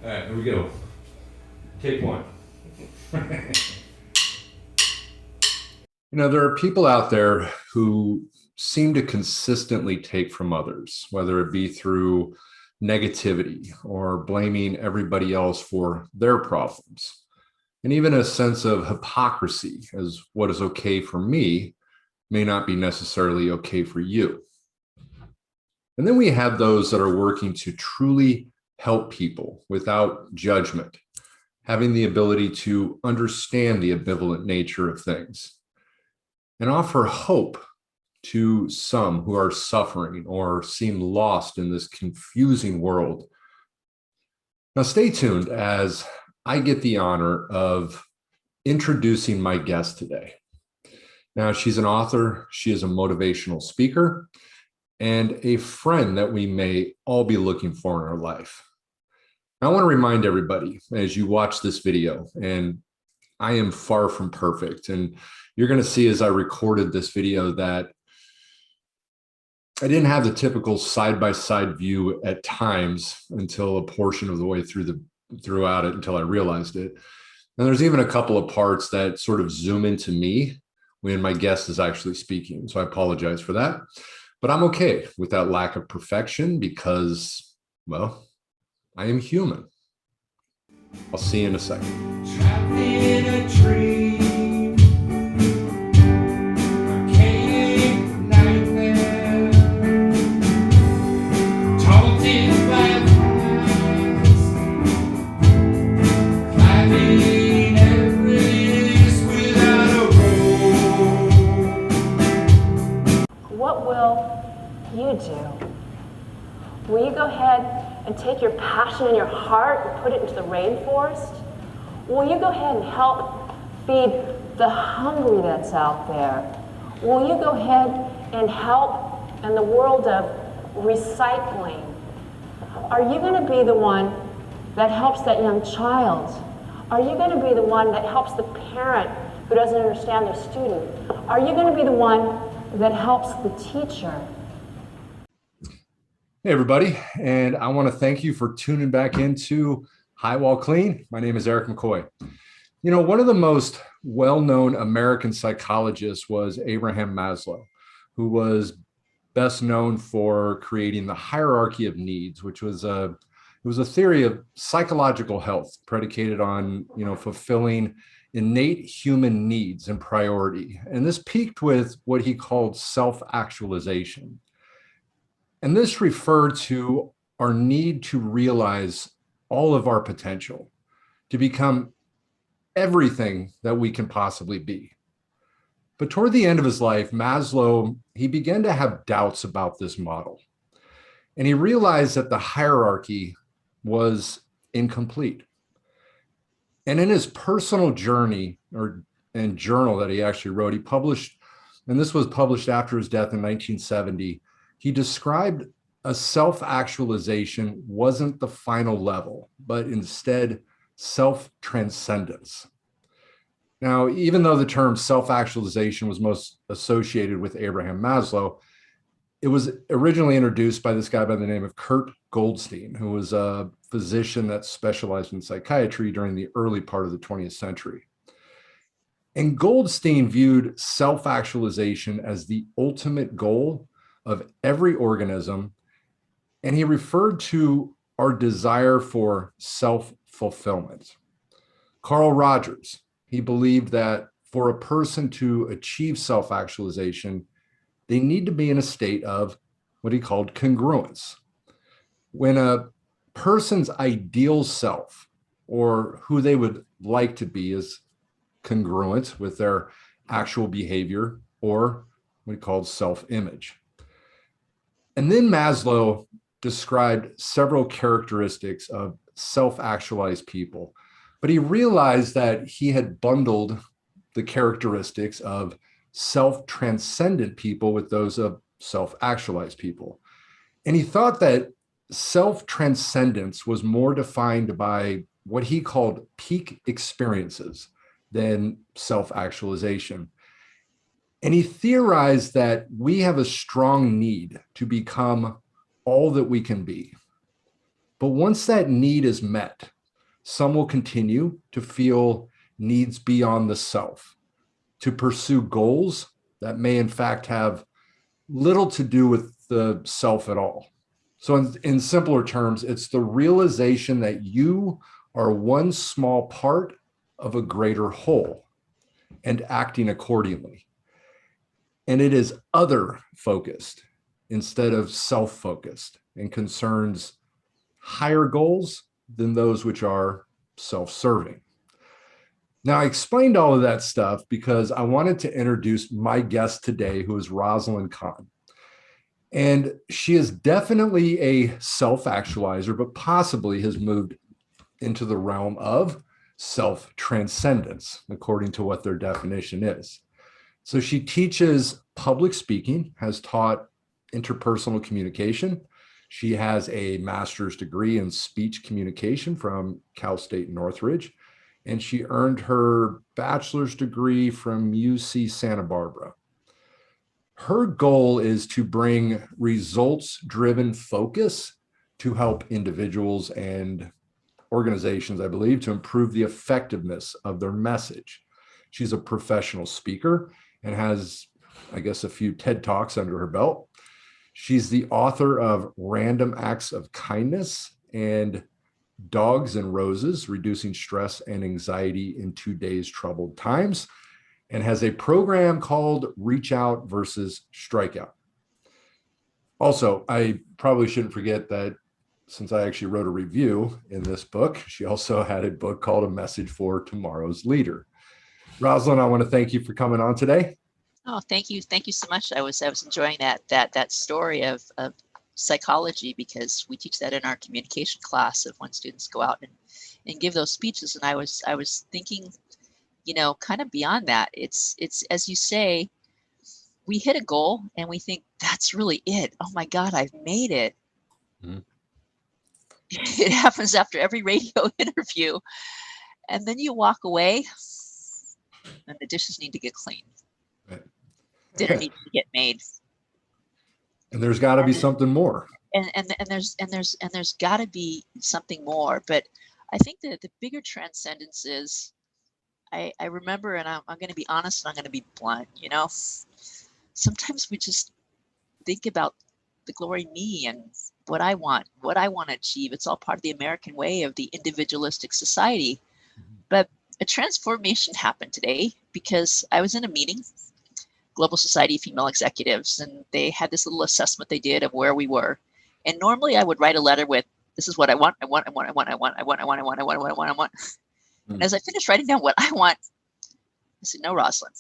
All right, here we go. Take one. There are people out there who seem to consistently take from others, whether it be through negativity or blaming everybody else for their problems, and even a sense of hypocrisy, as what is okay for me may not be necessarily okay for you. And then we have those that are working to truly help people without judgment, having the ability to understand the ambivalent nature of things and offer hope to some who are suffering or seem lost in this confusing world. Now, stay tuned as I get the honor of introducing my guest today. Now, she's an author, she is a motivational speaker, and a friend that we may all be looking for in our life. I want to remind everybody as you watch this video, and I am far from perfect, and you're going to see as I recorded this video that I didn't have the typical side-by-side view at times until a portion of the way throughout it until I realized it. And there's even a couple of parts that sort of zoom into me when my guest is actually speaking. So I apologize for that, but I'm okay with that lack of perfection because, well, I am human. I'll see you in a second. Trapped in a tree. Will you go ahead and take your passion in your heart and put it into the rainforest? Will you go ahead and help feed the hungry that's out there? Will you go ahead and help in the world of recycling? Are you going to be the one that helps that young child? Are you going to be the one that helps the parent who doesn't understand their student? Are you going to be the one that helps the teacher? Hey, everybody, and I want to thank you for tuning back into High Wall Clean. My name is Eric McCoy. One of the most well-known American psychologists was Abraham Maslow, who was best known for creating the hierarchy of needs, which was a theory of psychological health predicated on, fulfilling innate human needs and priority. And this peaked with what he called self-actualization. And this referred to our need to realize all of our potential, to become everything that we can possibly be. But toward the end of his life, Maslow, he began to have doubts about this model. And he realized that the hierarchy was incomplete. And in his personal journey and journal that he actually wrote, he published, and this was published after his death in 1970, he described a self-actualization wasn't the final level, but instead self-transcendence. Now, even though the term self-actualization was most associated with Abraham Maslow, it was originally introduced by this guy by the name of Kurt Goldstein, who was a physician that specialized in psychiatry during the early part of the 20th century. And Goldstein viewed self-actualization as the ultimate goal of every organism, and he referred to our desire for self-fulfillment. Carl Rogers, he believed that for a person to achieve self-actualization, they need to be in a state of what he called congruence. When a person's ideal self, or who they would like to be, is congruent with their actual behavior, or what he called self-image. And then Maslow described several characteristics of self-actualized people, but he realized that he had bundled the characteristics of self-transcendent people with those of self-actualized people. And he thought that self-transcendence was more defined by what he called peak experiences than self-actualization. And he theorized that we have a strong need to become all that we can be. But once that need is met, some will continue to feel needs beyond the self, to pursue goals that may in fact have little to do with the self at all. So in simpler terms, it's the realization that you are one small part of a greater whole and acting accordingly. And it is other focused instead of self-focused and concerns higher goals than those which are self-serving. Now, I explained all of that stuff because I wanted to introduce my guest today, who is Rosalyn Kahn. And she is definitely a self-actualizer, but possibly has moved into the realm of self-transcendence, according to what their definition is. So she teaches public speaking, has taught interpersonal communication. She has a master's degree in speech communication from Cal State Northridge, and she earned her bachelor's degree from UC Santa Barbara. Her goal is to bring results-driven focus to help individuals and organizations, I believe, to improve the effectiveness of their message. She's a professional speaker and has, I guess, a few TED Talks under her belt. She's the author of Random Acts of Kindness and Dogs and Roses, Reducing Stress and Anxiety in Today's Troubled Times, and has a program called Reach Out versus Strikeout. Also, I probably shouldn't forget that since I actually wrote a review in this book, she also had a book called A Message for Tomorrow's Leader. Rosalind, I want to thank you for coming on today. Oh, thank you. Thank you so much. I was enjoying that story of psychology, because we teach that in our communication class of when students go out and give those speeches. And I was thinking, kind of beyond that. It's as you say, we hit a goal and we think that's really it. Oh my God, I've made it. Mm-hmm. It happens after every radio interview. And then you walk away and the dishes need to get cleaned. Right. Dinner needs to get made. And there's got to be something more. And there's got to be something more. But I think that the bigger transcendence is, I remember, and I'm going to be honest and I'm going to be blunt, sometimes we just think about the glory me and what I want to achieve. It's all part of the American way of the individualistic society. Mm-hmm. But a transformation happened today because I was in a meeting, Global Society of Female Executives, and they had this little assessment they did of where we were. And normally I would write a letter with, this is what I want. And as I finished writing down what I want, I said, no, Rosalind,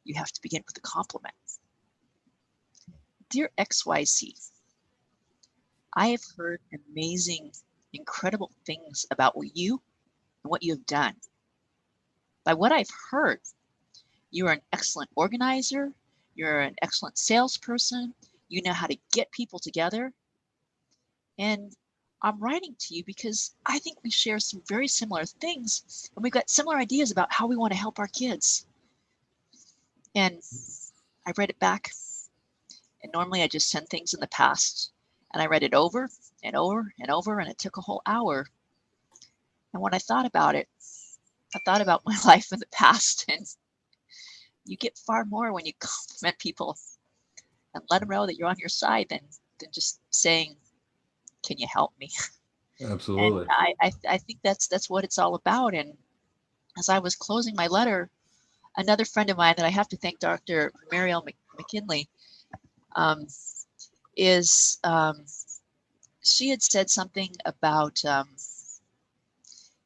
you have to begin with a compliment. Dear XYZ, I have heard amazing, incredible things about you and what you have done. By what I've heard, you are an excellent organizer. You're an excellent salesperson. You know how to get people together. And I'm writing to you because I think we share some very similar things, and we've got similar ideas about how we want to help our kids. And I read it back, and normally I just send things in the past, and I read it over and over and over, and it took a whole hour. And when I thought about it, I thought about my life in the past, and you get far more when you compliment people and let them know that you're on your side than just saying, can you help me? Absolutely. And I think that's what it's all about. And as I was closing my letter, another friend of mine that I have to thank, Dr. Marielle McKinley, she had said something about,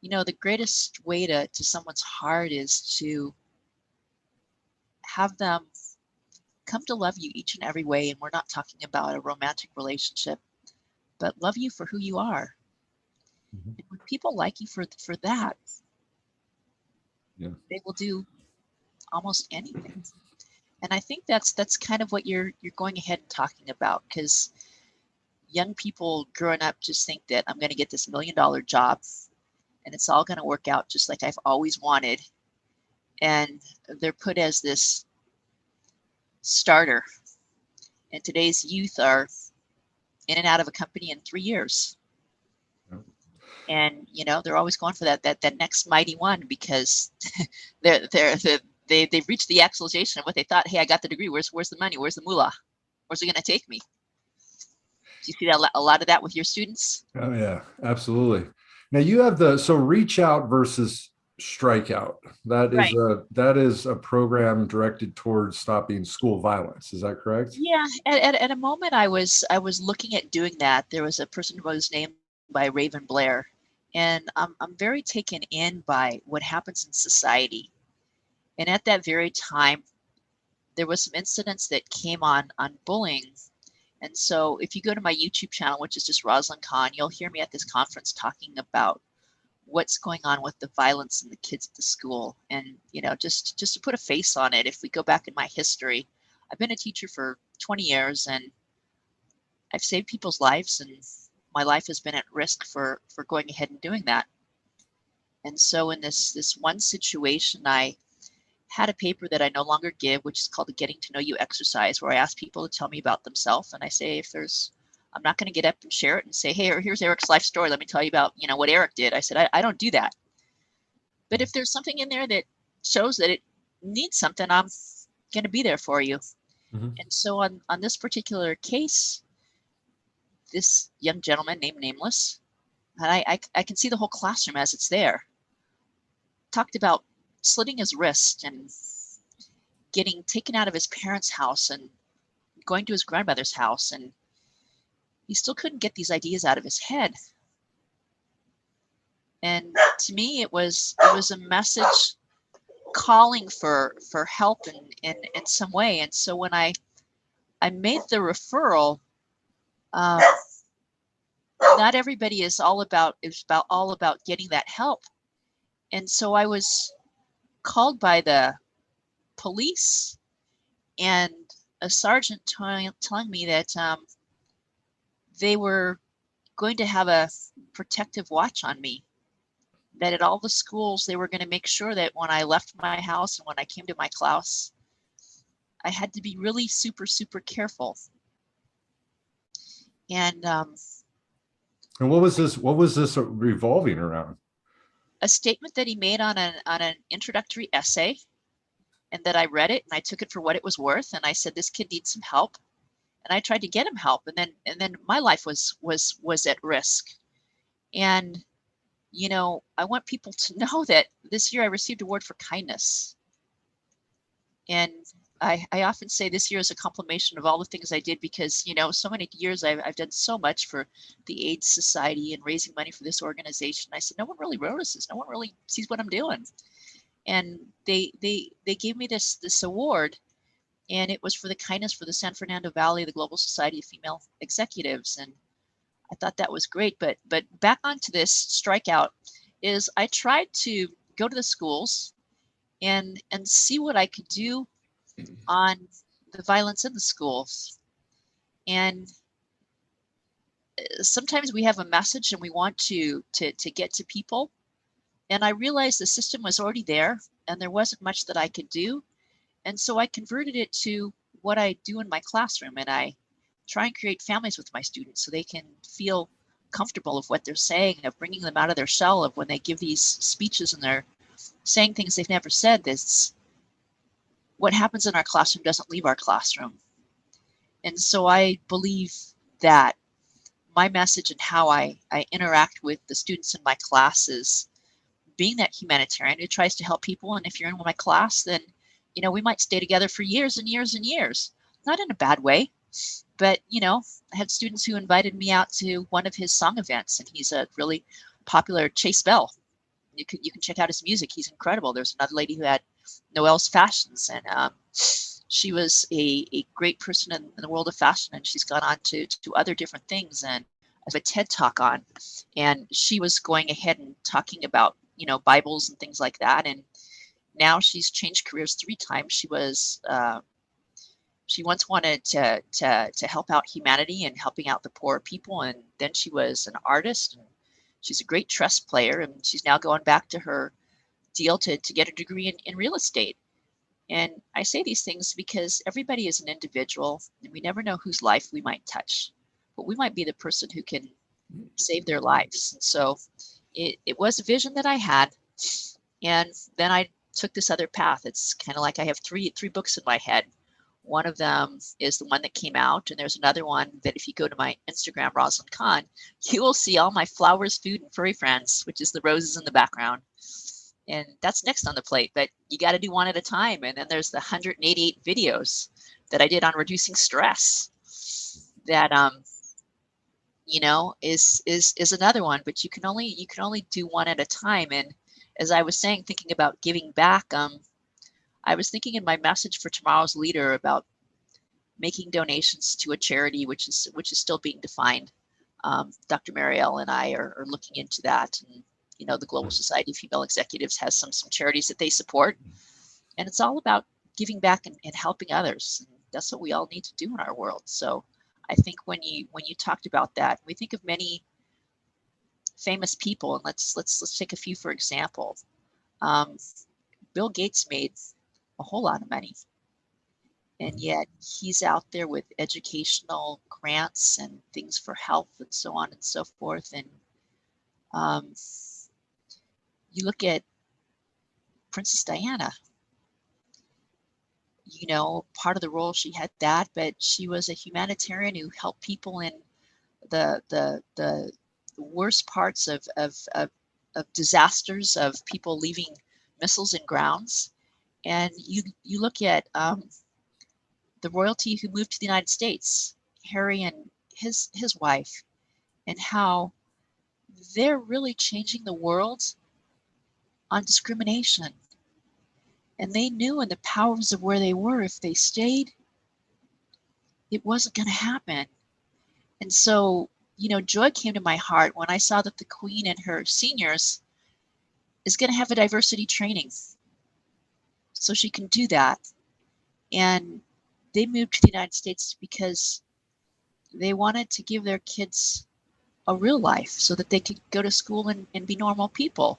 the greatest way to someone's heart is to have them come to love you each and every way. And we're not talking about a romantic relationship, but love you for who you are. Mm-hmm. And when people like you for that, they will do almost anything. And I think that's kind of what you're going ahead and talking about, because young people growing up just think that I'm going to get this $1 million job and it's all going to work out just like I've always wanted. And they're put as this starter. And today's youth are in and out of a company in 3 years. Yeah. And, they're always going for that next mighty one, because they've reached the actualization of what they thought. Hey, I got the degree. Where's the money? Where's the moolah? Where's it going to take me? Do you see that a lot of that with your students? Oh yeah, absolutely. Now you have so reach out versus strikeout. Right. That is a program directed towards stopping school violence. Is that correct? Yeah. At a moment I was looking at doing that. There was a person who was named by Raven Blair, and I'm very taken in by what happens in society. And at that very time, there was some incidents that came on bullying. And so if you go to my YouTube channel, which is just Rosalyn Kahn, you'll hear me at this conference talking about what's going on with the violence in the kids at the school. And, just to put a face on it, if we go back in my history, I've been a teacher for 20 years, and I've saved people's lives, and my life has been at risk for going ahead and doing that. And so in this one situation, I had a paper that I no longer give, which is called the Getting to Know You exercise, where I ask people to tell me about themselves. And I say, I'm not going to get up and share it and say, hey, here's Eric's life story. Let me tell you about, what Eric did. I said, I don't do that. But if there's something in there that shows that it needs something, I'm going to be there for you. Mm-hmm. And so on this particular case, this young gentleman named Nameless, and I can see the whole classroom as it's there, talked about slitting his wrist and getting taken out of his parents' house and going to his grandmother's house, and he still couldn't get these ideas out of his head. And to me, it was a message calling for help in some way. And so when I made the referral, not everybody is all about getting that help. And so I was called by the police and a sergeant telling me that they were going to have a protective watch on me, that at all the schools they were going to make sure that when I left my house and when I came to my class, I had to be really super, super careful. And what was this revolving around? A statement that he made on an introductory essay, and that I read it and I took it for what it was worth, and I said, this kid needs some help, and I tried to get him help, and then my life was at risk. And I want people to know that this year I received an award for kindness, and I often say this year is a compilation of all the things I did, because so many years I've done so much for the AIDS Society and raising money for this organization. I said, no one really notices, no one really sees what I'm doing, and they gave me this award, and it was for the kindness for the San Fernando Valley, the Global Society of Female Executives, and I thought that was great. But back onto this strikeout, is I tried to go to the schools and see what I could do on the violence in the schools. And sometimes we have a message and we want to get to people. And I realized the system was already there and there wasn't much that I could do. And so I converted it to what I do in my classroom, and I try and create families with my students so they can feel comfortable of what they're saying, of bringing them out of their shell, of when they give these speeches and they're saying things they've never said. This, what happens in our classroom doesn't leave our classroom. And so I believe that my message and how I interact with the students in my class is being that humanitarian who tries to help people. And if you're in my class, then we might stay together for years and years and years, not in a bad way. But, I had students who invited me out to one of his song events, and he's a really popular Chase Bell. You can check out his music. He's incredible. There's another lady who had Noelle's Fashions, and she was a great person in the world of fashion, and she's gone on to other different things, and I have a TED Talk on, and she was going ahead and talking about, Bibles and things like that. And now she's changed careers 3 times. She once wanted to help out humanity and helping out the poor people, and then she was an artist, and she's a great chess player, and she's now going back to her deal to get a degree in real estate. And I say these things because everybody is an individual, and we never know whose life we might touch. but we might be the person who can save their lives. And so it was a vision that I had. And then I took this other path. It's kind of like I have three books in my head. One of them is the one that came out, and there's another one that if you go to my Instagram, Rosalyn Kahn, you will see all my flowers, food, and furry friends, which is the roses in the background. And that's next on the plate, but you got to do one at a time. And then there's the 188 videos that I did on reducing stress that, is another one, but you can only do one at a time. And as I was saying, thinking about giving back, I was thinking in my message for tomorrow's leader about making donations to a charity, which is still being defined. Dr. Marielle and I are looking into that. And, the Global Society of Female Executives has some charities that they support. And it's all about giving back and helping others. And that's what we all need to do in our world. So I think when you talked about that, we think of many famous people, and let's take a few for example. Bill Gates made a whole lot of money, and yet he's out there with educational grants and things for health and so on and so forth. And you look at Princess Diana, part of the role she had that, but she was a humanitarian who helped people in the worst parts of disasters, of people leaving missiles in grounds. And you look at the royalty who moved to the United States, Harry and his wife, and how they're really changing the world on discrimination. And they knew in the powers of where they were, if they stayed, it wasn't going to happen. And so, joy came to my heart when I saw that the Queen and her seniors is going to have a diversity training so she can do that. And they moved to the United States because they wanted to give their kids a real life so that they could go to school and be normal people.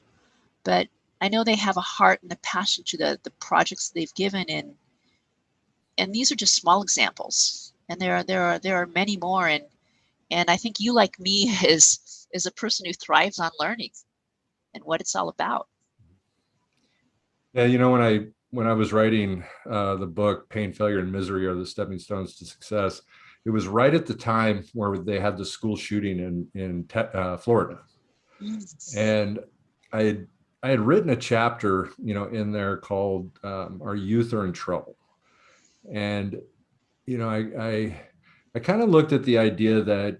But I know they have a heart and a passion to the projects they've given, and these are just small examples. And there are many more. And I think you, like me, is a person who thrives on learning and what it's all about. Yeah, when I was writing the book "Pain, Failure, and Misery Are the Stepping Stones to Success," it was right at the time where they had the school shooting in Florida, and I had written a chapter, in there called "Our Youth Are in Trouble," and I kind of looked at the idea that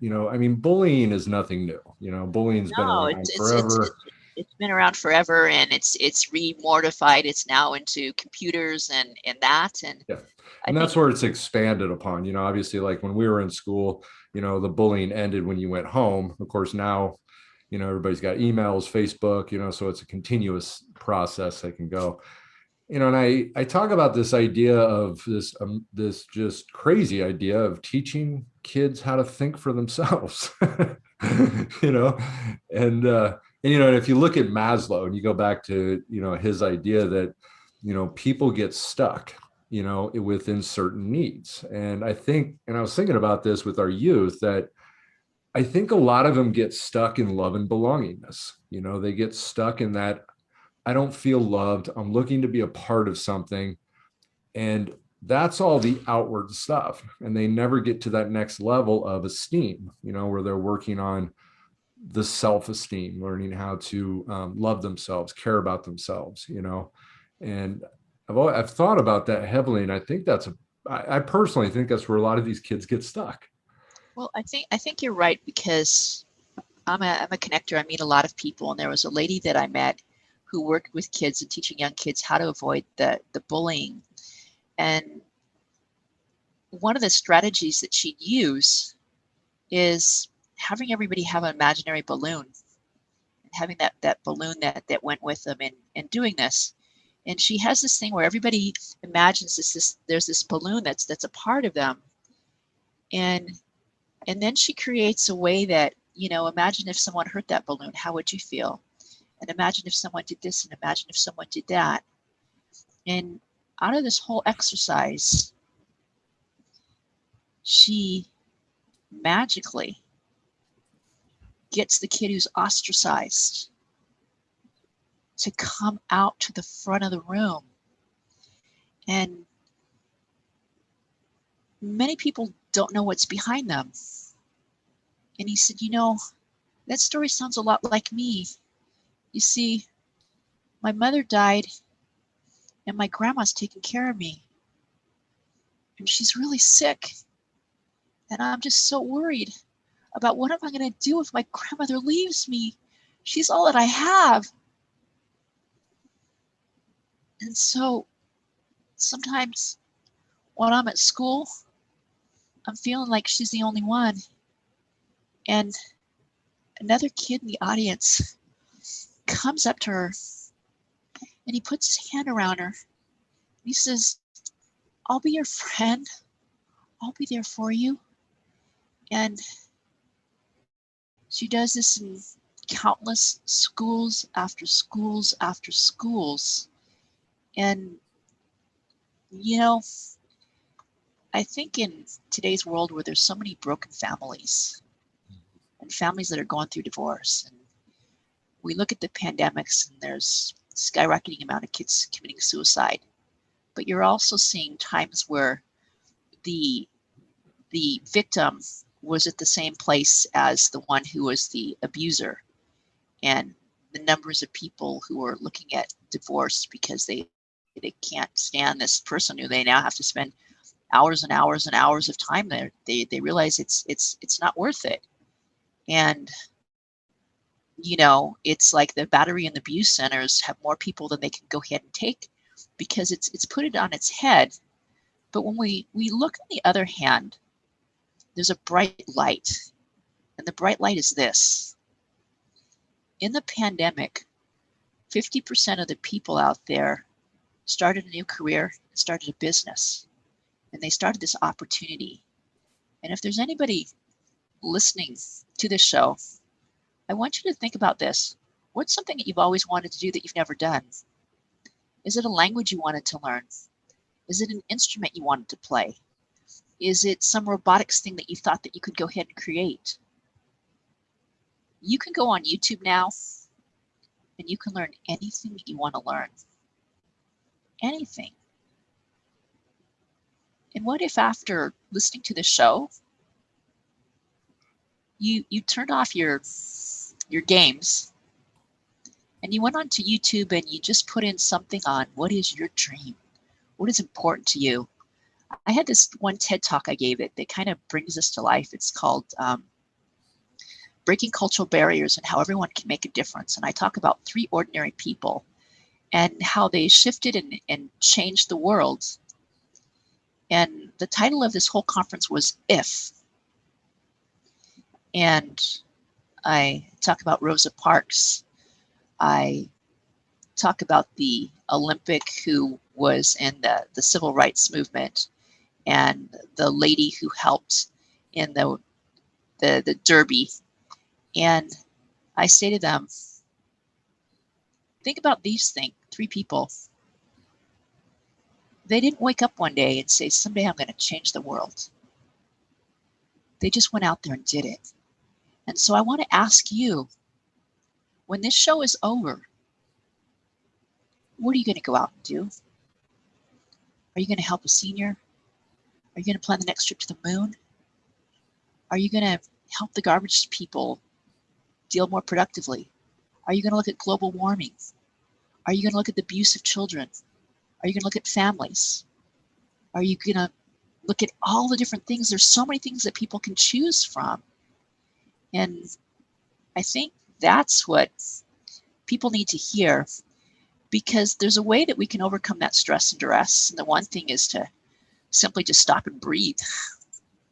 bullying is nothing new. Bullying's been around forever. It's been around forever, and it's re-mortified. It's now into computers and that, and yeah, and that's where it's expanded upon. Obviously, like when we were in school, the bullying ended when you went home. Of course, now everybody's got emails, Facebook, so it's a continuous process that can go. And I talk about this idea of this just crazy idea of teaching kids how to think for themselves, and if you look at Maslow and you go back to, his idea that, people get stuck, within certain needs. And I was thinking about this with our youth, that I think a lot of them get stuck in love and belongingness. They get stuck in that I don't feel loved. I'm looking to be a part of something. And that's all the outward stuff. And they never get to that next level of esteem, where they're working on the self-esteem, learning how to love themselves, care about themselves, And I've thought about that heavily. And I think I personally think that's where a lot of these kids get stuck. Well, I think you're right, because I'm a connector. I meet a lot of people, and there was a lady that I met who worked with kids and teaching young kids how to avoid the bullying. And one of the strategies that she'd use is having everybody have an imaginary balloon, and having that balloon that went with them in doing this. And she has this thing where everybody imagines there's this balloon that's a part of them. And then she creates a way that, imagine if someone hurt that balloon, how would you feel? And imagine if someone did this, and imagine if someone did that. And out of this whole exercise, she magically gets the kid who's ostracized to come out to the front of the room. And many people don't know what's behind them. And he said, that story sounds a lot like me. You see, my mother died and my grandma's taking care of me. And she's really sick. And I'm just so worried about what am I going to do if my grandmother leaves me? She's all that I have. And so sometimes when I'm at school, I'm feeling like she's the only one. And another kid in the audience comes up to her and he puts his hand around her. He says, I'll be your friend. I'll be there for you. And she does this in countless schools after schools after schools. And, I think in today's world where there's so many broken families and families that are going through divorce, and we look at the pandemics and there's skyrocketing amount of kids committing suicide, but you're also seeing times where the victim was at the same place as the one who was the abuser, and the numbers of people who are looking at divorce because they can't stand this person who they now have to spend hours and hours and hours of time there. They realize it's not worth it. And it's like the battery and abuse centers have more people than they can go ahead and take because it's put it on its head. But when we look on the other hand, there's a bright light, and the bright light is this. In the pandemic, 50% of the people out there started a new career and started a business, and they started this opportunity. And if there's anybody listening to this show, I want you to think about this. What's something that you've always wanted to do that you've never done? Is it a language you wanted to learn? Is it an instrument you wanted to play? Is it some robotics thing that you thought that you could go ahead and create? You can go on YouTube now and you can learn anything that you want to learn. Anything. And what if after listening to the show, you turned off your games and you went onto YouTube and you just put in something on what is your dream? What is important to you? I had this one TED talk I gave it that kind of brings this to life. It's called Breaking Cultural Barriers and How Everyone Can Make a Difference. And I talk about 3 ordinary people and how they shifted and changed the world. And the title of this whole conference was If. And I talk about Rosa Parks. I talk about the Olympic who was in the civil rights movement, and the lady who helped in the Derby. And I say to them, think about these 3 people. They didn't wake up one day and say, someday I'm going to change the world. They just went out there and did it. And so I want to ask you, when this show is over, what are you going to go out and do? Are you going to help a senior? Are you going to plan the next trip to the moon? Are you going to help the garbage people deal more productively? Are you going to look at global warming? Are you going to look at the abuse of children? Are you going to look at families? Are you going to look at all the different things? There's so many things that people can choose from. And I think that's what people need to hear, because there's a way that we can overcome that stress and duress. And the one thing is to simply just stop and breathe.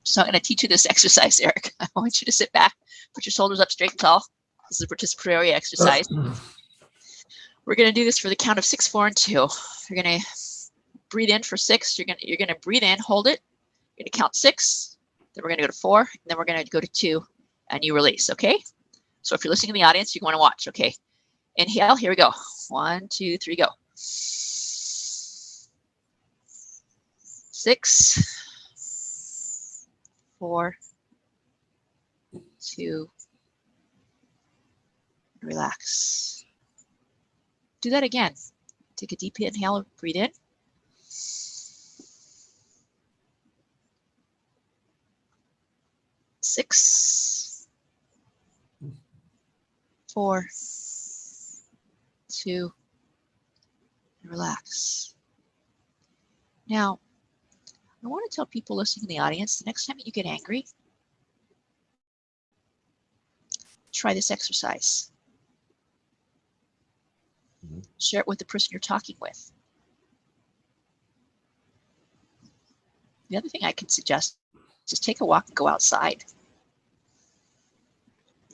So I'm going to teach you this exercise, Eric. I want you to sit back, put your shoulders up straight and tall. This is a participatory exercise. We're going to do this for the count of 6, 4, and 2. You're going to breathe in for 6. You're going to breathe in, hold it. You're going to count 6. Then we're going to go to 4. And then we're going to go to 2, and you release. Okay. So if you're listening in the audience, you want to watch. Okay. Inhale. Here we go. 1, 2, 3, go. 6, 4, 2, relax. Do that again. Take a deep inhale, breathe in. 6, 4, 2, relax. Now, I want to tell people listening in the audience, the next time you get angry, try this exercise. Share it with the person you're talking with. The other thing I can suggest is take a walk and go outside.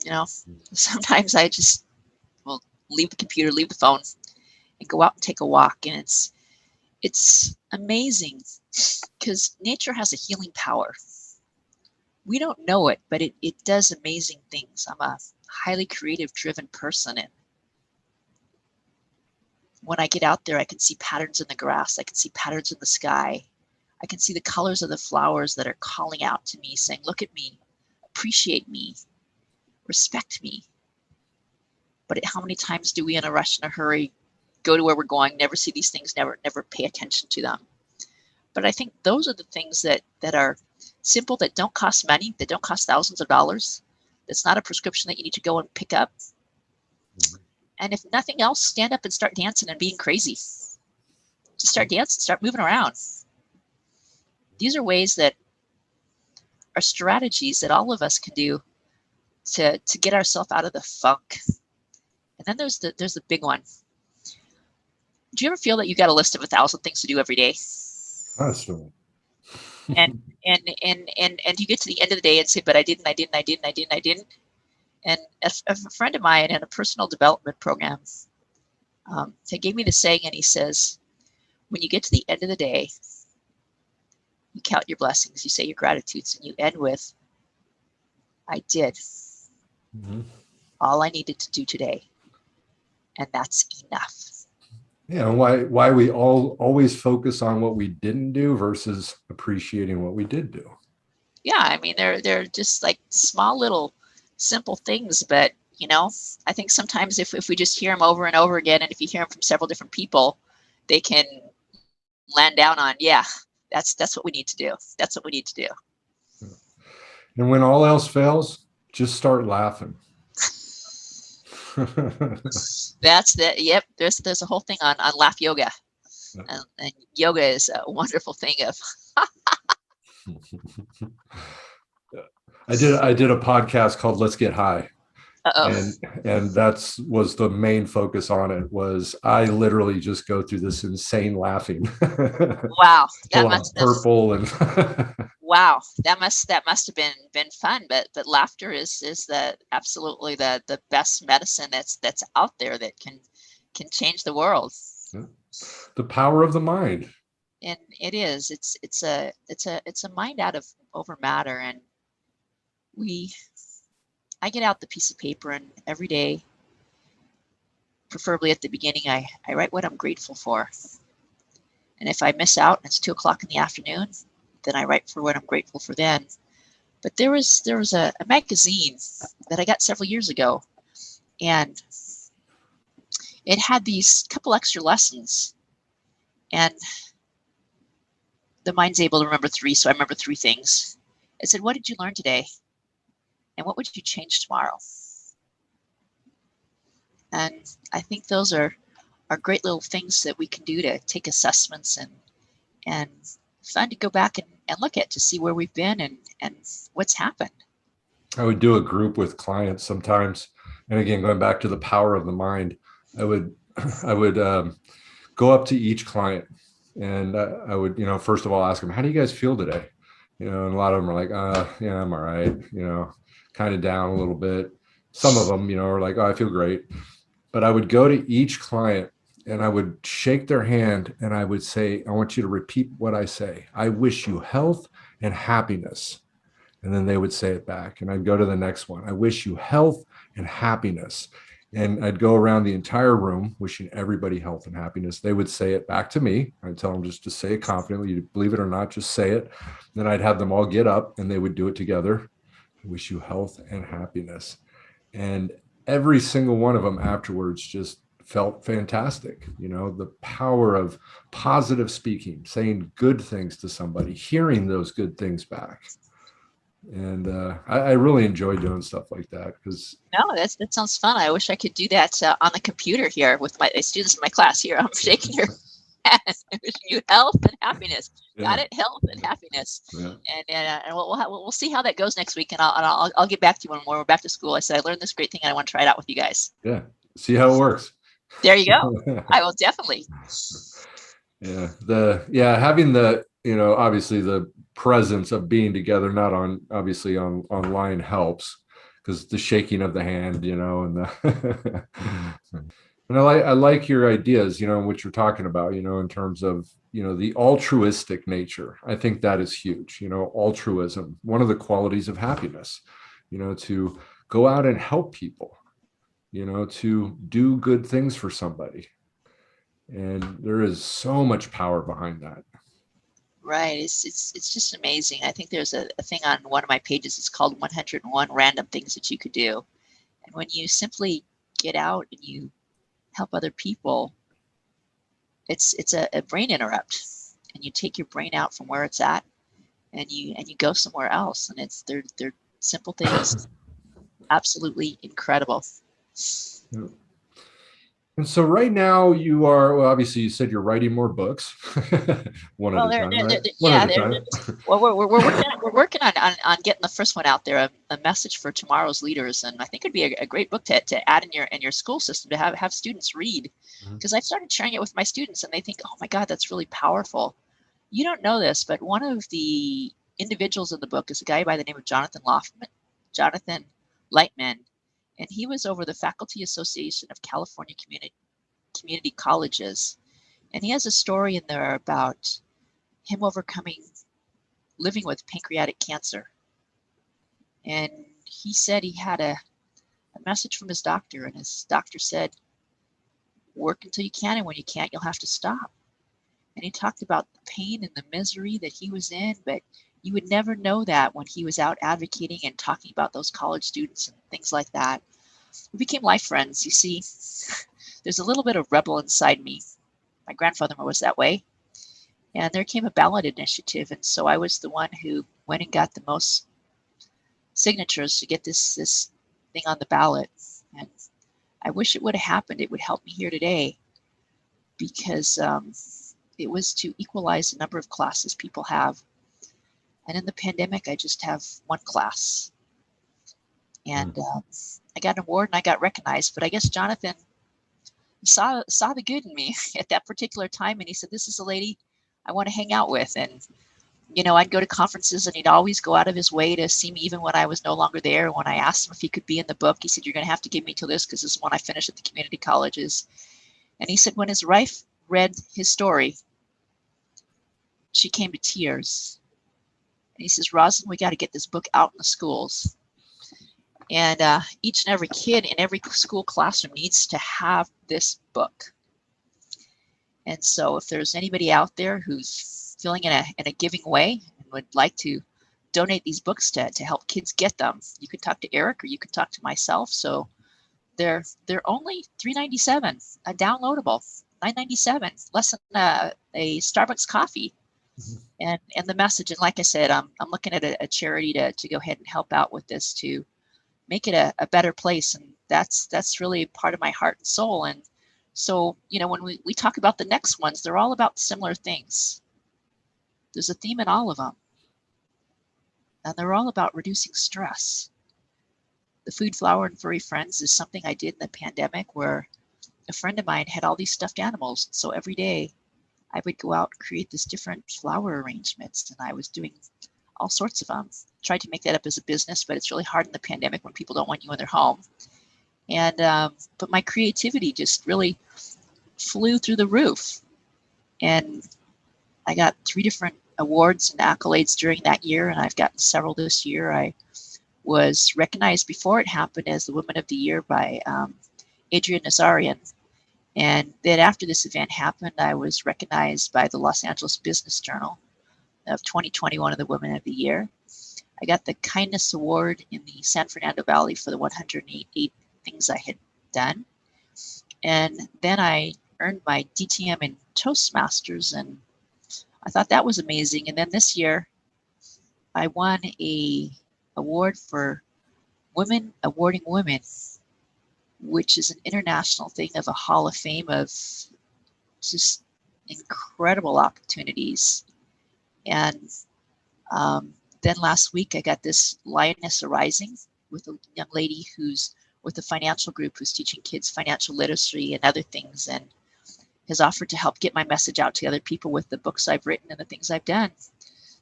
You know, sometimes I just will leave the computer, leave the phone, and go out and take a walk. And it's amazing because nature has a healing power. We don't know it, but it does amazing things. I'm a highly creative, driven person, and when I get out there, I can see patterns in the grass. I can see patterns in the sky. I can see the colors of the flowers that are calling out to me, saying, look at me, appreciate me, respect me. But how many times do we, in a rush, in a hurry, go to where we're going, never see these things, never pay attention to them? But I think those are the things that are simple, that don't cost money, that don't cost thousands of dollars. That's not a prescription that you need to go and pick up. And if nothing else, stand up and start dancing and being crazy. Just start dancing, start moving around. These are ways that are strategies that all of us can do to get ourselves out of the funk. And then there's the big one. Do you ever feel that you got a list of 1,000 things to do every day? Constantly. And you get to the end of the day and say, but I didn't. And a friend of mine in a personal development program, he gave me the saying, and he says, when you get to the end of the day, you count your blessings, you say your gratitudes, and you end with, I did all I needed to do today, and that's enough. Yeah, why we always focus on what we didn't do versus appreciating what we did do. Yeah, I mean, they're just like small little simple things, but I think sometimes if we just hear them over and over again, and if you hear them from several different people, they can land down on, yeah, that's what we need to do. That's what we need to do. And when all else fails, just start laughing. That's the, yep. There's a whole thing on laugh yoga, and yoga is a wonderful thing of. I did a podcast called Let's Get High. And that's was the main focus on it. Was I literally just go through this insane laughing. Wow, that must purple and wow, that must have been fun. But laughter is the absolutely the best medicine that's out there that can change the world. The power of the mind. And it is. It's a mind out of over matter, and I get out the piece of paper, and every day, preferably at the beginning, I write what I'm grateful for. And if I miss out and it's 2:00 in the afternoon, then I write for what I'm grateful for then. But there was a magazine that I got several years ago, and it had these couple extra lessons, and the mind's able to remember 3, so I remember 3 things. It said, what did you learn today? And what would you change tomorrow? And I think those are great little things that we can do to take assessments and fun to go back and look at to see where we've been and what's happened. I would do a group with clients sometimes. And again, going back to the power of the mind, I would go up to each client, and I would, first of all, ask them, how do you guys feel today? And a lot of them are like, yeah, I'm all right. Kind of down a little bit. Some of them, are like, oh, I feel great. But I would go to each client and I would shake their hand and I would say, I want you to repeat what I say. I wish you health and happiness. And then they would say it back. And I'd go to the next one. I wish you health and happiness. And I'd go around the entire room wishing everybody health and happiness. They would say it back to me. I'd tell them just to say it confidently. You believe it or not, just say it. Then I'd have them all get up and they would do it together. wish you health and happiness. And every single one of them afterwards just felt fantastic. The power of positive speaking, saying good things to somebody, hearing those good things back. And I really enjoy doing stuff like that because No, that sounds fun. I wish I could do that on the computer here with my students in my class. Here, I'm shaking your hand. Wishing you health and happiness. Got it? Health and happiness. Yeah. And we'll see how that goes next week. And I'll get back to you when we're back to school. I said I learned this great thing and I want to try it out with you guys. Yeah. See how it works. There you go. I will definitely. Yeah. Having the, obviously the presence of being together, not obviously online helps because the shaking of the hand, and the, and I like your ideas, what you're talking about, in terms of, the altruistic nature. I think that is huge, altruism, one of the qualities of happiness, to go out and help people, to do good things for somebody. And there is so much power behind that. Right. It's just amazing. I think there's a thing on one of my pages. It's called 101 Random Things That You Could Do. And when you simply get out and you help other people, it's a brain interrupt. And you take your brain out from where it's at and you go somewhere else. And they're simple things. Absolutely incredible. Yeah. And so right now you are, well, obviously you said you're writing more books. One at a time, right? One at a time. Well, we're working on getting the first one out there, a message for tomorrow's leaders. And I think it'd be a great book to add in your school system to have students read. Because I've started sharing it with my students and they think, oh my God, that's really powerful. You don't know this, but one of the individuals in the book is a guy by the name of Jonathan Lightman. And he was over the Faculty Association of California Community Colleges. And he has a story in there about him living with pancreatic cancer. And he said he had a message from his doctor, and his doctor said, work until you can, and when you can't, you'll have to stop. And he talked about the pain and the misery that he was in, but you would never know that when he was out advocating and talking about those college students and things like that. We became life friends. You see, there's a little bit of rebel inside me. My grandfather was that way. And there came a ballot initiative. And so I was the one who went and got the most signatures to get this thing on the ballot. And I wish it would have happened. It would help me here today because it was to equalize the number of classes people have. And in the pandemic, I just have one class. And I got an award and I got recognized. But I guess Jonathan saw the good in me at that particular time. And he said, this is a lady I want to hang out with. And, I'd go to conferences and he'd always go out of his way to see me even when I was no longer there. When I asked him if he could be in the book, he said, you're going to have to give me till this because this is when I finish at the community colleges. And he said, when his wife read his story, she came to tears. And he says, Rosalind, we got to get this book out in the schools. And each and every kid in every school classroom needs to have this book. And so if there's anybody out there who's feeling in a giving way and would like to donate these books to help kids get them, you could talk to Eric or you could talk to myself. So they're only $3.97, a downloadable, $9.97, less than a Starbucks coffee. And the message, and like I said, I'm looking at a charity to go ahead and help out with this to make it a better place. And that's really part of my heart and soul. And so, when we talk about the next ones, they're all about similar things. There's a theme in all of them. And they're all about reducing stress. The Food, Flower, and Furry Friends is something I did in the pandemic where a friend of mine had all these stuffed animals. So every day I would go out and create this different flower arrangements, and I was doing all sorts of them. Tried to make that up as a business, but it's really hard in the pandemic when people don't want you in their home. And but my creativity just really flew through the roof. And I got 3 different awards and accolades during that year, and I've gotten several this year. I was recognized before it happened as the Woman of the Year by Adrienne Nazarian. And then after this event happened, I was recognized by the Los Angeles Business Journal of 2021 of the Woman of the Year. I got the kindness award in the San Fernando Valley for the 108 things I had done. And then I earned my DTM in Toastmasters, and I thought that was amazing. And then this year I won a award for Women Awarding Women, which is an international thing of a Hall of Fame of just incredible opportunities. And then last week I got this Lioness Arising with a young lady who's with a financial group who's teaching kids financial literacy and other things, and has offered to help get my message out to other people with the books I've written and the things I've done.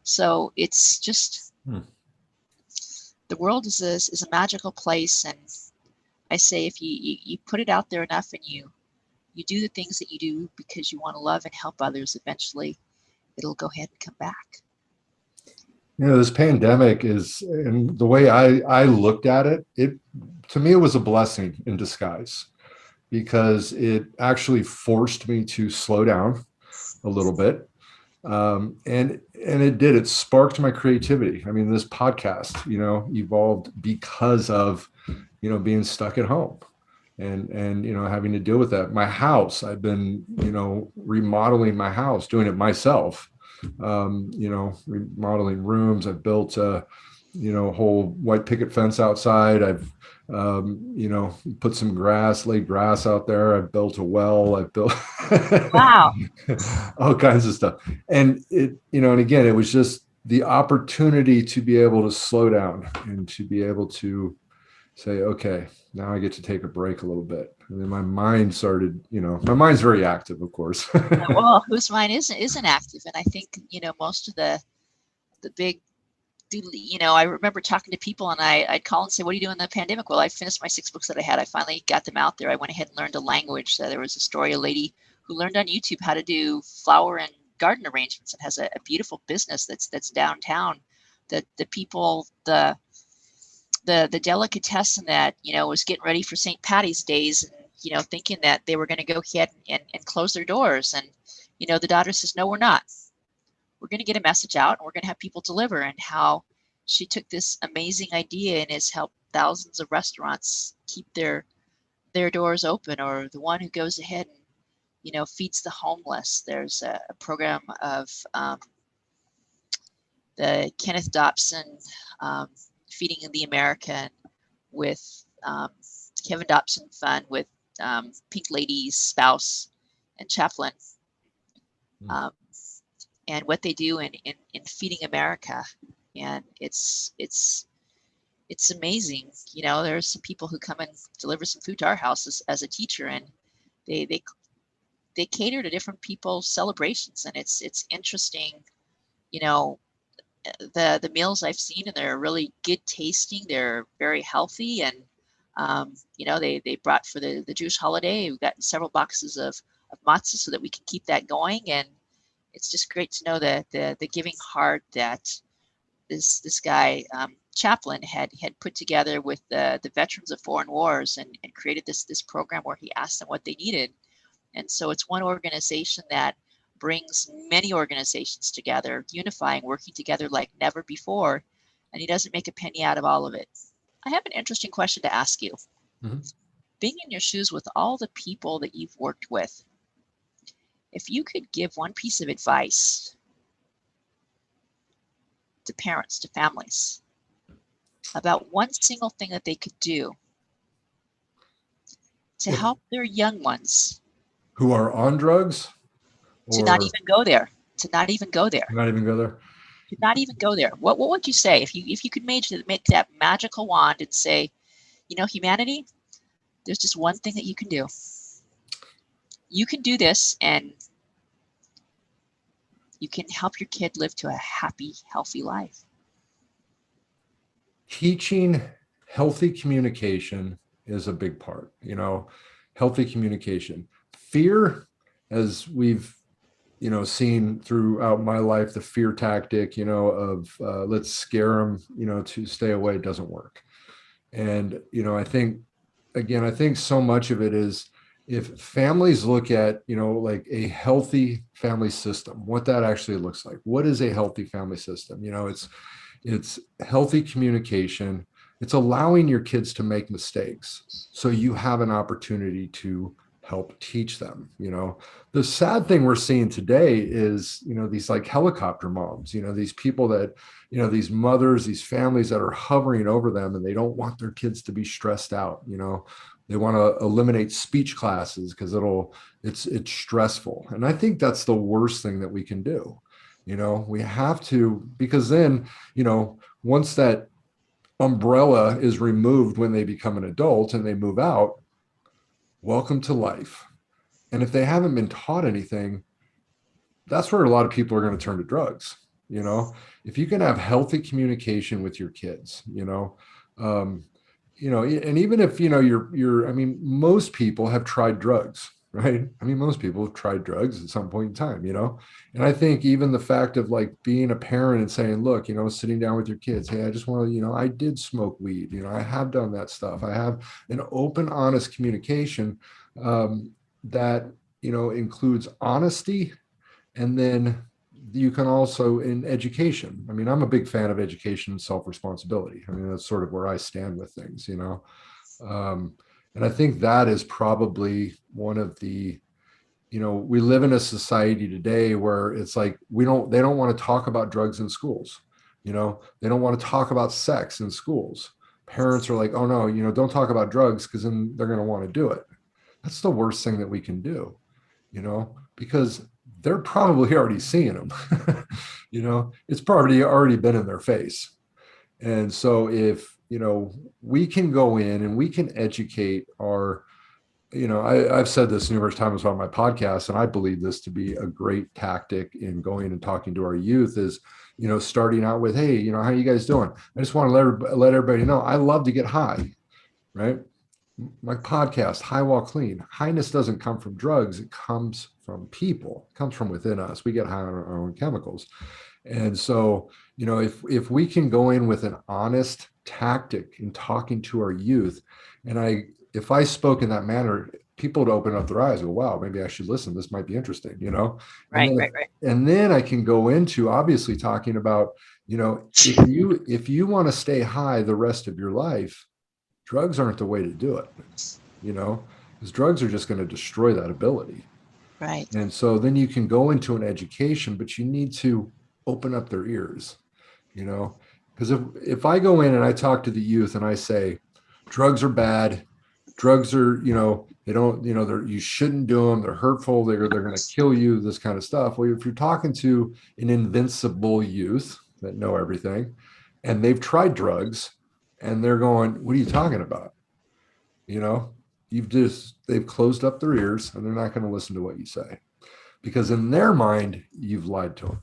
So it's just, the world is a magical place. And I say, if you put it out there enough and you do the things that you do because you want to love and help others, eventually it'll go ahead and come back. This pandemic is, and the way I looked at it, to me, it was a blessing in disguise, because it actually forced me to slow down a little bit. And it sparked my creativity. I mean, this podcast, evolved because of, being stuck at home and, having to deal with that. My house, I've been, remodeling my house, doing it myself. Remodeling rooms. I've built a whole white picket fence outside. I've put some grass, laid grass out there. I've built a well. I've built Wow. all kinds of stuff. And and again, it was just the opportunity to be able to slow down and to be able to say, okay, now I get to take a break a little bit. And then my mind started, my mind's very active, of course. Well, whose mind isn't active? And I think, most of the big, I remember talking to people, and I'd call and say, what are you doing in the pandemic? Well, I finished my 6 books that I had. I finally got them out there. I went ahead and learned a language. There was a story, a lady who learned on YouTube how to do flower and garden arrangements, and has a beautiful business that's downtown. The people, the delicatessen that, was getting ready for St. Patty's Days, and, thinking that they were going to go ahead and close their doors. And, the daughter says, no, we're not. We're going to get a message out, and we're going to have people deliver. And how she took this amazing idea and has helped thousands of restaurants keep their doors open, or the one who goes ahead and, feeds the homeless. There's a program of the Kenneth Dobson Feeding the American with Kevin Dobson Fund with Pink Lady's spouse and chaplain, and what they do in Feeding America. And it's amazing. There's some people who come and deliver some food to our house as a teacher, and they cater to different people's celebrations. And it's interesting, the meals I've seen, and they're really good tasting. They're very healthy. And, they brought for the Jewish holiday, we've got several boxes of matzah so that we can keep that going. And it's just great to know that the giving heart that this guy, Chaplin, had put together with the veterans of foreign wars, and created this program where he asked them what they needed. And so it's one organization that brings many organizations together, unifying, working together like never before. And he doesn't make a penny out of all of it. I have an interesting question to ask you. Mm-hmm. Being in your shoes with all the people that you've worked with, if you could give one piece of advice to parents, to families, about one single thing that they could do to help their young ones Who are on drugs? to not even go there, to not even go there, Not even go there. to not even go there. What would you say if you could make that magical wand and say, humanity, there's just one thing that you can do. You can do this, and you can help your kid live to a happy, healthy life. Teaching healthy communication is a big part, healthy communication. Fear, as we've, seen throughout my life, the fear tactic, of let's scare them, to stay away, doesn't work. And, I think so much of it is, if families look at, like a healthy family system, what that actually looks like. What is a healthy family system? it's healthy communication, it's allowing your kids to make mistakes so you have an opportunity to help teach them. The sad thing we're seeing today is, these like helicopter moms, these people that, these mothers, these families that are hovering over them, and they don't want their kids to be stressed out. They want to eliminate speech classes because it's stressful. And I think that's the worst thing that we can do. We have to, because then, once that umbrella is removed when they become an adult and they move out, welcome to life. And if they haven't been taught anything, that's where a lot of people are going to turn to drugs. If you can have healthy communication with your kids, and even if, I mean, most people have tried drugs, right? I mean, most people have tried drugs at some point in time, and I think even the fact of like being a parent and saying, look, sitting down with your kids, hey, I just want to, I did smoke weed, I have done that stuff. I have an open, honest communication that, includes honesty. And then you can also, in education, I mean, I'm a big fan of education and self-responsibility. I mean, that's sort of where I stand with things, and I think that is probably one of the, we live in a society today where it's like, they don't want to talk about drugs in schools. They don't want to talk about sex in schools. Parents are like, oh no, don't talk about drugs because then they're going to want to do it. That's the worst thing that we can do, because they're probably already seeing them. It's probably already been in their face. And so if, we can go in and we can educate our, I've said this numerous times on my podcast, and I believe this to be a great tactic in going and talking to our youth is, starting out with, hey, how are you guys doing? I just want to let everybody know I love to get high, right? My podcast, High While Clean. Highness doesn't come from drugs. It comes from people. It comes from within us. We get high on our own chemicals. And so, if we can go in with an honest tactic in talking to our youth, and if I spoke in that manner, people would open up their eyes and go, wow, maybe I should listen. This might be interesting, Right, and then, right. and then I can go into obviously talking about, if you want to stay high the rest of your life, drugs aren't the way to do it, because drugs are just going to destroy that ability. Right. And so then you can go into an education, but you need to open up their ears, because if I go in and I talk to the youth and I say, drugs are bad, drugs are, they don't, you shouldn't do them. They're hurtful. They're going to kill you, this kind of stuff. Well, if you're talking to an invincible youth that know everything and they've tried drugs, and they're going, what are you talking about? They've closed up their ears and they're not going to listen to what you say, because in their mind, you've lied to them,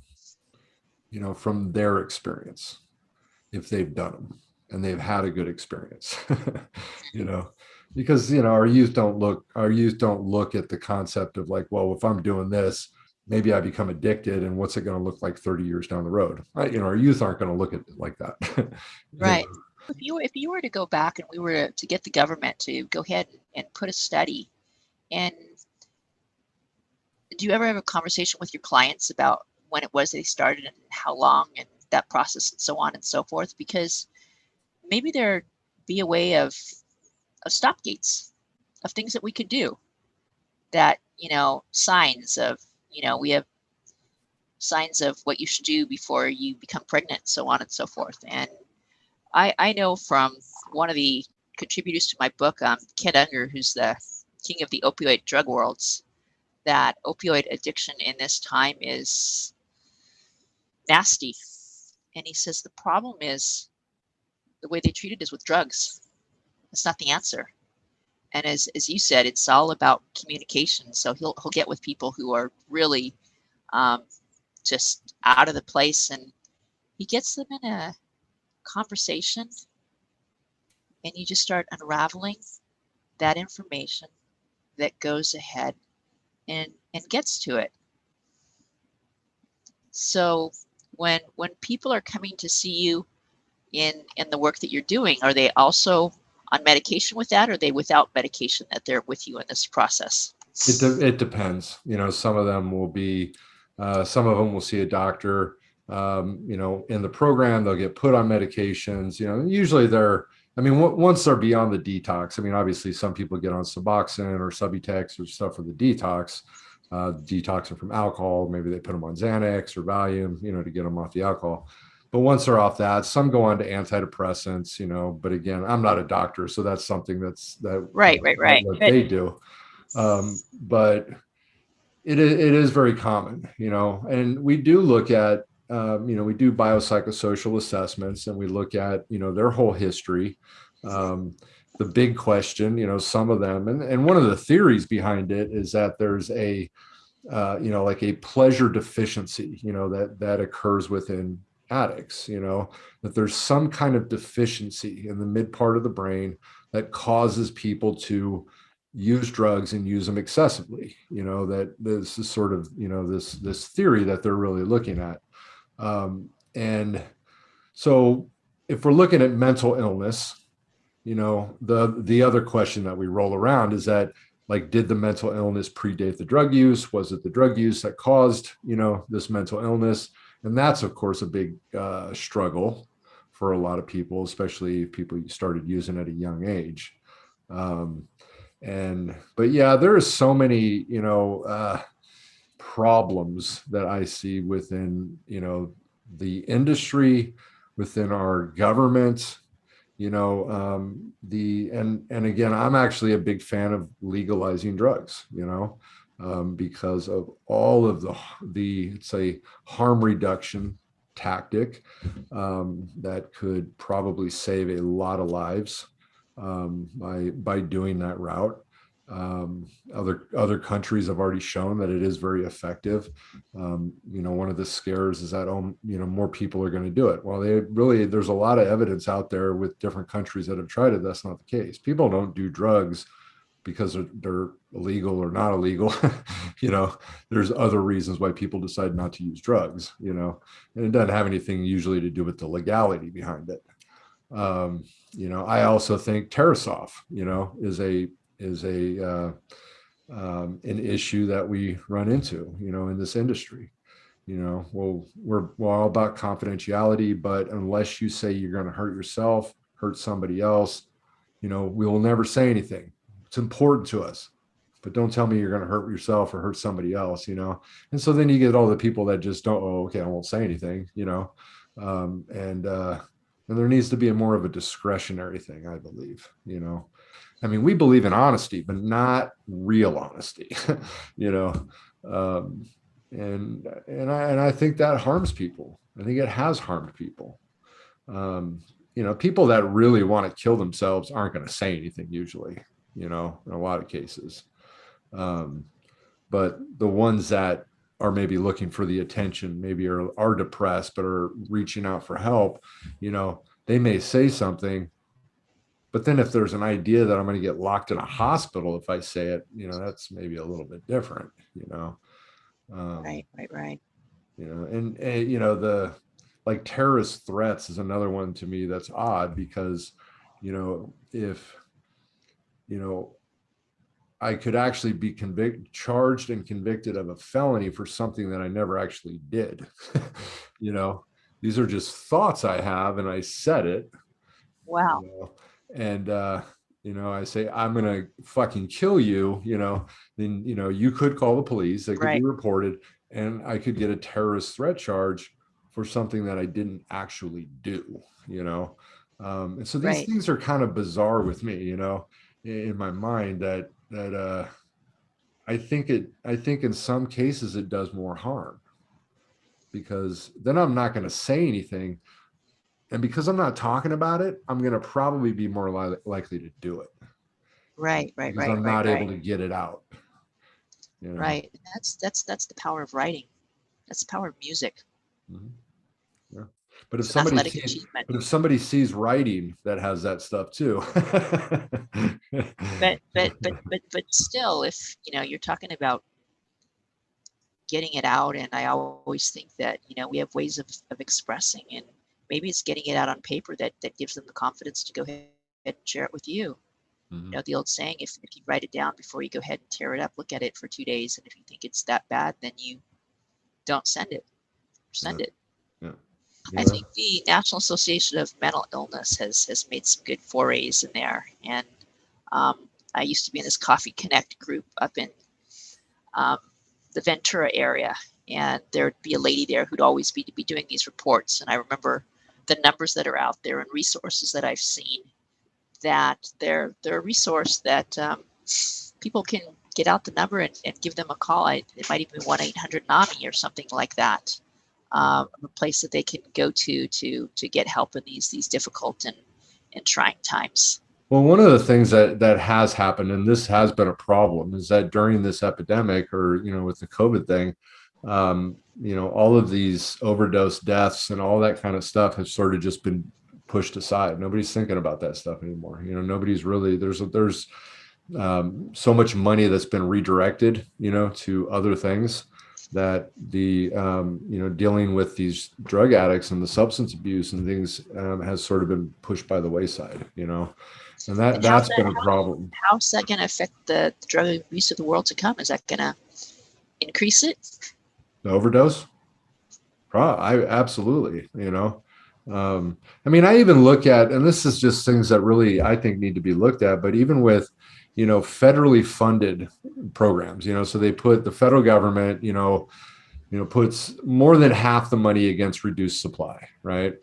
from their experience, if they've done them and they've had a good experience, because, our youth don't look at the concept of like, well, if I'm doing this, maybe I become addicted, and what's it going to look like 30 years down the road? Right? Our youth aren't going to look at it like that. Right. If you were to go back and we were to get the government to go ahead and put a study, and do you ever have a conversation with your clients about when it was they started and how long and that process and so on and so forth? Because maybe there be a way of stop gates, of things that we could do that, signs of, we have signs of what you should do before you become pregnant, so on and so forth. And I know from one of the contributors to my book, Ken Unger, who's the king of the opioid drug worlds, that opioid addiction in this time is nasty. And he says the problem is the way they treat it is with drugs. It's not the answer. And as you said, it's all about communication. So he'll get with people who are really just out of the place, and he gets them in a conversation, and you just start unraveling that information that goes ahead and gets to it. So when people are coming to see you in the work that you're doing, are they also on medication with that, or are they without medication that they're with you in this process? It depends. Some of them will be, some of them will see a doctor. In the program, they'll get put on medications, usually once they're beyond the detox. Obviously some people get on Suboxone or Subutex or stuff for the detox, detoxing from alcohol. Maybe they put them on Xanax or Valium, to get them off the alcohol. But once they're off that, some go on to antidepressants, but again, I'm not a doctor, so that's something that's right. what they do. But it is very common, and we do look at, we do biopsychosocial assessments, and we look at, their whole history. The big question, some of them, and one of the theories behind it is that there's a, like a pleasure deficiency, that occurs within addicts, that there's some kind of deficiency in the mid part of the brain that causes people to use drugs and use them excessively, that this is sort of, this theory that they're really looking at. And so if we're looking at mental illness, the other question that we roll around is that, like, did the mental illness predate the drug use? Was it the drug use that caused, this mental illness? And that's, of course, a big struggle for a lot of people, especially if people started using at a young age. But yeah, there are so many, problems that I see within, the industry, within our government, and again, I'm actually a big fan of legalizing drugs, because of all of the say harm reduction tactic, that could probably save a lot of lives, by doing that route. Other countries have already shown that it is very effective. One of the scares is that, more people are going to do it. Well, there's a lot of evidence out there with different countries that have tried it. That's not the case. People don't do drugs because they're illegal or not illegal. There's other reasons why people decide not to use drugs, and it doesn't have anything usually to do with the legality behind it. I also think Tarasoff, is an issue that we run into, in this industry. We're all about confidentiality, but unless you say you're going to hurt yourself, hurt somebody else, we will never say anything. It's important to us, but don't tell me you're going to hurt yourself or hurt somebody else, And so then you get all the people that just don't, oh, okay, I won't say anything, and there needs to be more of a discretionary thing, I believe, we believe in honesty, but not real honesty, and I think that harms people. I think it has harmed people. People that really want to kill themselves aren't going to say anything usually, in a lot of cases. But the ones that are maybe looking for the attention, maybe are depressed, but are reaching out for help, they may say something, but then if there's an idea that I'm going to get locked in a hospital if I say it, that's maybe a little bit different, Right. And the, like, terrorist threats is another one to me that's odd, because, if, I could actually be charged and convicted of a felony for something that I never actually did. These are just thoughts I have, and I said it. Wow. And I say, I'm gonna fucking kill you, then you could call the police, it could be reported, and I could get a terrorist threat charge for something that I didn't actually do, and so these things are kind of bizarre with me, in my mind, that I think in some cases it does more harm, because then I'm not going to say anything. And because I'm not talking about it, I'm going to probably be more likely to do it. Because I'm not able to get it out. Right. That's the power of writing. That's the power of music. Mm-hmm. Yeah. But if somebody sees writing that has that stuff too. but still, if you're talking about getting it out, and I always think that we have ways of expressing, and maybe it's getting it out on paper that gives them the confidence to go ahead and share it with you. Mm-hmm. The old saying, if you write it down before you go ahead and tear it up, look at it for 2 days, and if you think it's that bad, then you don't send it. Send it. I think the National Association of Mental Illness has made some good forays in there. And I used to be in this Coffee Connect group up in the Ventura area. And there'd be a lady there who'd always be doing these reports. And I remember the numbers that are out there and resources that I've seen, that they're a resource that people can get out the number and give them a call. It might even be 1-800-NAMI or something like that. A place that they can go to get help in these difficult and trying times. Well, one of the things that has happened, and this has been a problem, is that during this epidemic, or with the COVID thing, all of these overdose deaths and all that kind of stuff has sort of just been pushed aside. Nobody's thinking about that stuff anymore. Nobody's really, there's so much money that's been redirected, to other things, that the dealing with these drug addicts and the substance abuse and things has sort of been pushed by the wayside, and that's been a problem. How's that going to affect the drug abuse of the world to come? Is that going to increase it? The overdose? Absolutely. I even look at, and this is just things that really I think need to be looked at, but even with federally funded programs, so they put the federal government, puts more than half the money against reduced supply, right?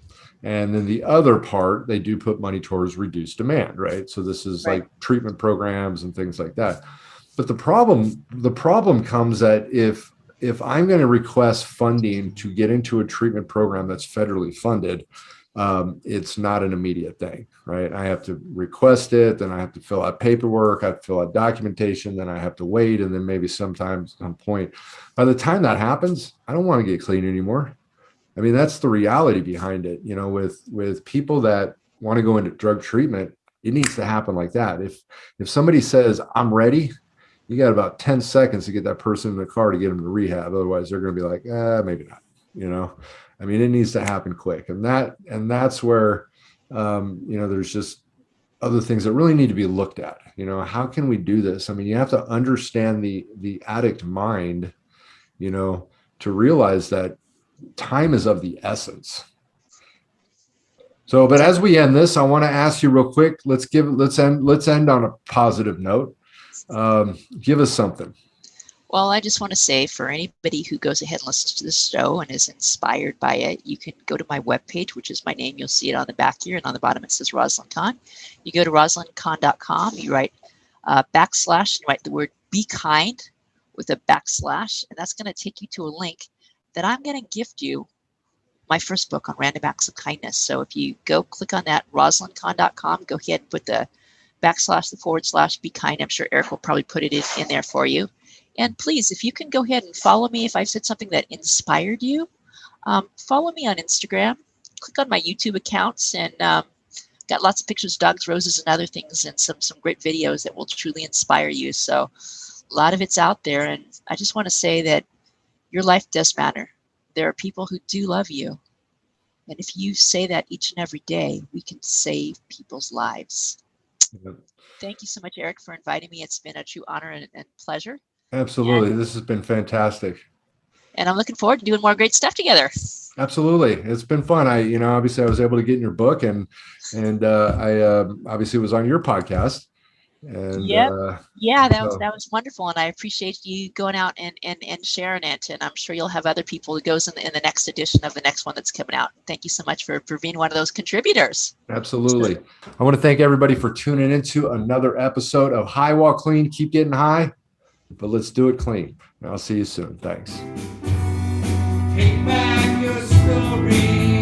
And then the other part, they do put money towards reduced demand, right? So this is like treatment programs and things like that. But the problem comes that if I'm going to request funding to get into a treatment program that's federally funded, it's not an immediate thing, right? I have to request it, then I have to fill out paperwork, I have to fill out documentation, then I have to wait, and then maybe sometimes some point. By the time that happens, I don't want to get clean anymore. That's the reality behind it. With people that want to go into drug treatment, it needs to happen like that. If somebody says, I'm ready, you got about 10 seconds to get that person in the car to get them to rehab. Otherwise, they're going to be like, maybe not, it needs to happen quick. And that's where, there's just other things that really need to be looked at. How can we do this? You have to understand the addict mind, to realize that time is of the essence. So, but as we end this, I want to ask you real quick, let's end on a positive note. Give us something. Well, I just want to say, for anybody who goes ahead and listens to this show and is inspired by it, you can go to my webpage, which is my name. You'll see it on the back here, and on the bottom it says Rosalyn Kahn. You go to rosalynkahn.com, you write backslash, and write the word be kind with a backslash, and that's going to take you to a link that I'm going to gift you my first book on random acts of kindness. So if you go click on that, rosalynkahn.com, go ahead and put the backslash, the / be kind. I'm sure Eric will probably put it in there for you. And please, if you can go ahead and follow me, if I've said something that inspired you, follow me on Instagram, click on my YouTube accounts, and got lots of pictures, dogs, roses, and other things, and some great videos that will truly inspire you. So a lot of it's out there, and I just want to say that your life does matter. There are people who do love you. And if you say that each and every day, we can save people's lives. Yep. Thank you so much, Eric, for inviting me. It's been a true honor and pleasure. Absolutely. This has been fantastic. And I'm looking forward to doing more great stuff together. Absolutely. It's been fun. Obviously I was able to get in your book, and I obviously was on your podcast. And that was wonderful, and I appreciate you going out and sharing it, and I'm sure you'll have other people who goes in the next edition of the next one that's coming out. Thank you so much for being one of those contributors. Absolutely. I want to thank everybody for tuning into another episode of High While Clean. Keep getting high, but let's do it clean. I'll see you soon. Thanks. Take back your story.